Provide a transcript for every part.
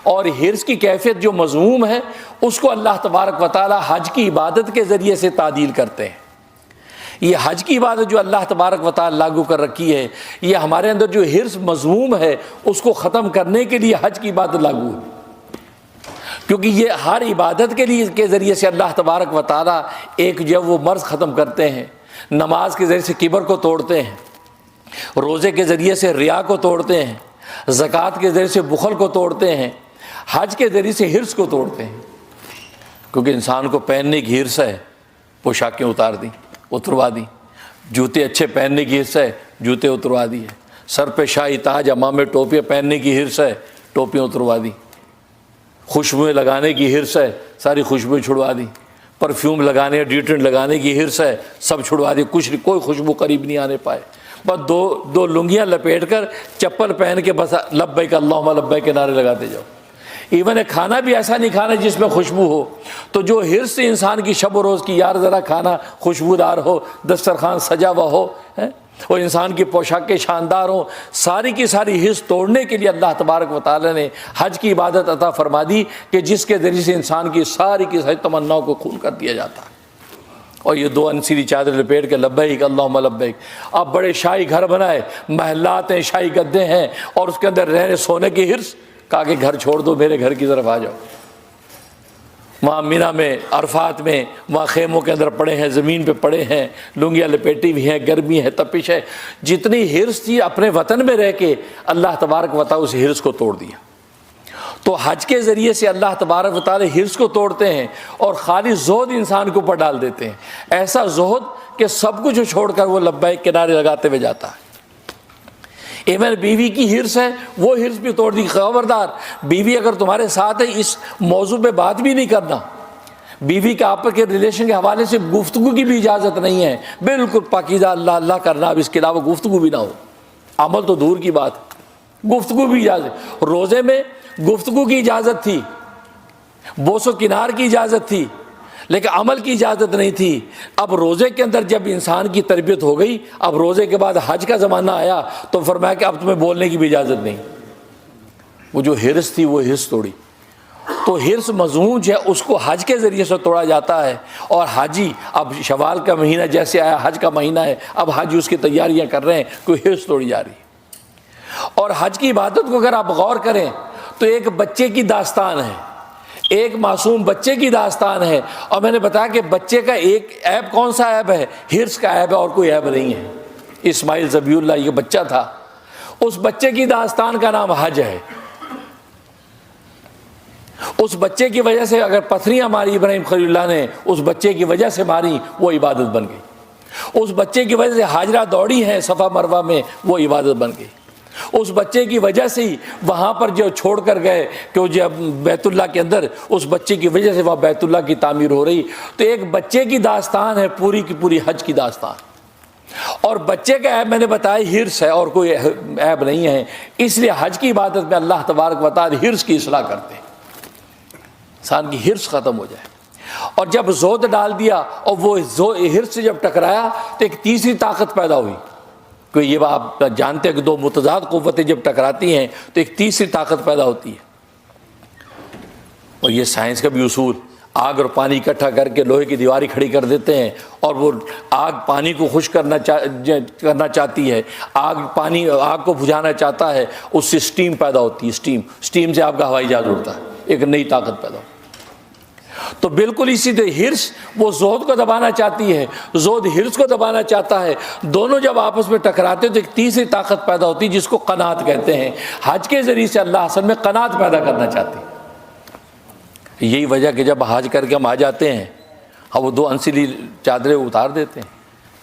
اور حرص کی کیفیت جو مذموم ہے اس کو اللہ تبارک و تعالی حج کی عبادت کے ذریعے سے تعدیل کرتے ہیں۔ یہ حج کی عبادت جو اللہ تبارک و تعالی لاگو کر رکھی ہے، یہ ہمارے اندر جو حرص مذموم ہے اس کو ختم کرنے کے لیے حج کی عبادت لاگو ہے، کیونکہ یہ ہر عبادت کے ذریعے سے اللہ تبارک و تعالی ایک جب وہ مرض ختم کرتے ہیں۔ نماز کے ذریعے سے کبر کو توڑتے ہیں، روزے کے ذریعے سے ریا کو توڑتے ہیں، زکوٰۃ کے ذریعے سے بخل کو توڑتے ہیں، حج کے ذریعے سے حرص کو توڑتے ہیں۔ کیونکہ انسان کو پہننے کی حرص ہے، پوشاکیں اتروا دی، جوتے اچھے پہننے کی حرص ہے، جوتے اتروا دیے، سر پہ شاہی تاج امامے ٹوپیاں پہننے کی حرص ہے، ٹوپیاں اتروا دی، خوشبوئیں لگانے کی حرص ہے، ساری خوشبوئیں چھڑوا دی، پرفیوم لگانے ڈیوڈرنٹ لگانے کی حرص ہے، سب چھڑوا دی، کوئی خوشبو قریب نہیں آنے پائے، بس دو لنگیاں لپیٹ کر چپل پہن کے بس لبیک اللہم لبیک کے نعرے لگاتے جاؤ۔ ایون کھانا بھی ایسا نہیں کھانا جس میں خوشبو ہو، تو جو حرص سے انسان کی شب و روز کی یار ذرا کھانا خوشبودار ہو، دسترخوان سجا ہوا ہو، اور انسان کی پوشاکیں شاندار ہوں، ساری کی ساری حرص توڑنے کے لیے اللہ تبارک و تعالی نے حج کی عبادت عطا فرما دی کہ جس کے ذریعے سے انسان کی ساری تمناؤں کو خون کر دیا جاتا ہے۔ اور یہ دو انسیری چادر لپیٹ کے لبیک اللہم لبیک، اب بڑے شاہی گھر بنائے، محلات ہیں، شاہی گدے ہیں، اور اس کے اندر رہنے سونے کی حرص، کہا کہ گھر چھوڑ دو، میرے گھر کی طرف آ جاؤ۔ وہاں مینا میں، عرفات میں، وہاں خیموں کے اندر پڑے ہیں، زمین پہ پڑے ہیں، لنگیاں لپیٹی ہوئی ہیں، گرمی ہے، تپش ہے، جتنی حرص تھی اپنے وطن میں رہ کے اللہ تبارک و تعالی اس حرص کو توڑ دیا۔ تو حج کے ذریعے سے اللہ تبارک و تعالی حرص کو توڑتے ہیں اور خالی زہد انسان کے اوپر ڈال دیتے ہیں، ایسا زہد کہ سب کچھ چھوڑ کر وہ لبیک کے نعرے لگاتے ہوئے جاتا ہے۔ ایون بیوی کی حرص ہے، وہ حرص بھی توڑ دی، خبردار بیوی اگر تمہارے ساتھ ہے اس موضوع پہ بات بھی نہیں کرنا، بیوی کا آپس کے ریلیشن کے حوالے سے گفتگو کی بھی اجازت نہیں ہے، بالکل پاکیزہ اللہ اللہ کرنا، اب اس کے علاوہ گفتگو بھی نہ ہو، عمل تو دور کی بات، گفتگو بھی اجازت۔ روزے میں گفتگو کی اجازت تھی، بوس و کنار کی اجازت تھی، لیکن عمل کی اجازت نہیں تھی۔ اب روزے کے اندر جب انسان کی تربیت ہو گئی، اب روزے کے بعد حج کا زمانہ آیا تو فرمایا کہ اب تمہیں بولنے کی بھی اجازت نہیں۔ وہ جو حرص تھی وہ حرص توڑی۔ تو حرص مذموم جو ہے اس کو حج کے ذریعے سے توڑا جاتا ہے، اور حاجی اب شوال کا مہینہ جیسے آیا، حج کا مہینہ ہے، اب حاجی اس کی تیاریاں کر رہے ہیں، کوئی حرص توڑی جا رہی ہے۔ اور حج کی عبادت کو اگر آپ غور کریں تو ایک بچے کی داستان ہے، ایک معصوم بچے کی داستان ہے، اور میں نے بتایا کہ بچے کا ایک عیب کون سا عیب ہے؟ حرص کا عیب ہے، اور کوئی عیب نہیں ہے۔ اسماعیل ذبیح اللہ یہ بچہ تھا، اس بچے کی داستان کا نام حج ہے۔ اس بچے کی وجہ سے اگر پتھریاں ماری ابراہیم خلیل اللہ نے، اس بچے کی وجہ سے ماری، وہ عبادت بن گئی۔ اس بچے کی وجہ سے ہاجرہ دوڑی ہے صفا مروہ میں، وہ عبادت بن گئی۔ اس بچے کی وجہ سے ہی وہاں پر جو چھوڑ کر گئے کہ جب بیت اللہ کے اندر، اس بچے کی وجہ سے وہاں بیت اللہ کی تعمیر ہو رہی۔ تو ایک بچے کی داستان ہے پوری کی پوری حج کی داستان، اور بچے کا عیب میں نے بتایا حرص ہے، اور کوئی عیب نہیں ہے۔ اس لیے حج کی عبادت میں اللہ تبارک و تعالی حرص کی اصلاح کرتے ہیں، انسان کی حرص ختم ہو جائے۔ اور جب زہد ڈال دیا اور وہ حرص سے جب ٹکرایا تو ایک تیسری طاقت پیدا ہوئی۔ کہ یہ آپ جانتے ہیں کہ دو متضاد قوتیں جب ٹکراتی ہیں تو ایک تیسری طاقت پیدا ہوتی ہے، اور یہ سائنس کا بھی اصول، آگ اور پانی اکٹھا کر کے لوہے کی دیواری کھڑی کر دیتے ہیں، اور وہ آگ پانی کو خشک کرنا چاہتی ہے، آگ کو بجھانا چاہتا ہے، اس سے اسٹیم پیدا ہوتی ہے، اسٹیم سے آپ کا ہوائی جہاز اڑتا ہے، ایک نئی طاقت پیدا ہوتی ہے۔ تو بالکل اسی طرح حرص وہ زہد کو دبانا چاہتی ہے، زہد حرص کو دبانا چاہتا ہے، دونوں جب آپس میں ٹکراتے تو ایک تیسری طاقت پیدا ہوتی ہے جس کو قناعت کہتے ہیں۔ حج کے ذریعے سے اللہ اصل میں قناعت پیدا کرنا چاہتے ہیں۔ یہی وجہ کہ جب حج کر کے ہم آ جاتے ہیں، ہم وہ دو انسلی چادریں اتار دیتے ہیں،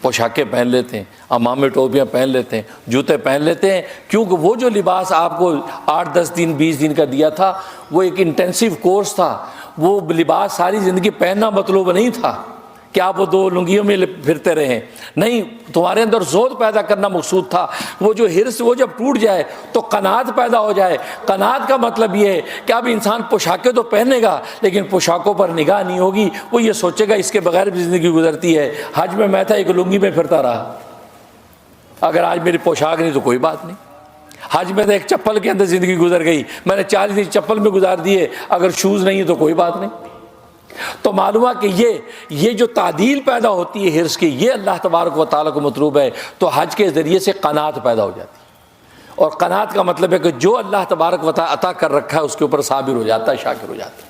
پوشاکیں پہن لیتے ہیں، امامے ٹوپیاں پہن لیتے ہیں، جوتے پہن لیتے ہیں، کیونکہ وہ جو لباس آپ کو 8-10 دن 20 دن کا دیا تھا وہ ایک انٹینسیو کورس تھا، وہ لباس ساری زندگی پہننا مطلوب نہیں تھا کہ آپ وہ دو لنگیوں میں پھرتے رہیں، نہیں، تمہارے اندر زہد پیدا کرنا مقصود تھا۔ وہ جو حرص وہ جب ٹوٹ جائے تو قناعت پیدا ہو جائے۔ قناعت کا مطلب یہ ہے کہ اب انسان پوشاکیں تو پہنے گا لیکن پوشاکوں پر نگاہ نہیں ہوگی، وہ یہ سوچے گا اس کے بغیر بھی زندگی گزرتی ہے۔ حج میں تھا ایک لنگی میں پھرتا رہا، اگر آج میری پوشاک نہیں تو کوئی بات نہیں۔ حج میں تو ایک چپل کے اندر زندگی گزر گئی، میں نے 40 دن چپل میں گزار دیے، اگر شوز نہیں ہے تو کوئی بات نہیں۔ تو معلوم ہے کہ یہ جو تعدیل پیدا ہوتی ہے حرص کی، یہ اللہ تبارک و تعالیٰ کو مطلوب ہے۔ تو حج کے ذریعے سے قناعت پیدا ہو جاتی ہے، اور قناعت کا مطلب ہے کہ جو اللہ تبارک و تعالیٰ عطا کر رکھا ہے اس کے اوپر صابر ہو جاتا ہے، شاکر ہو جاتا ہے۔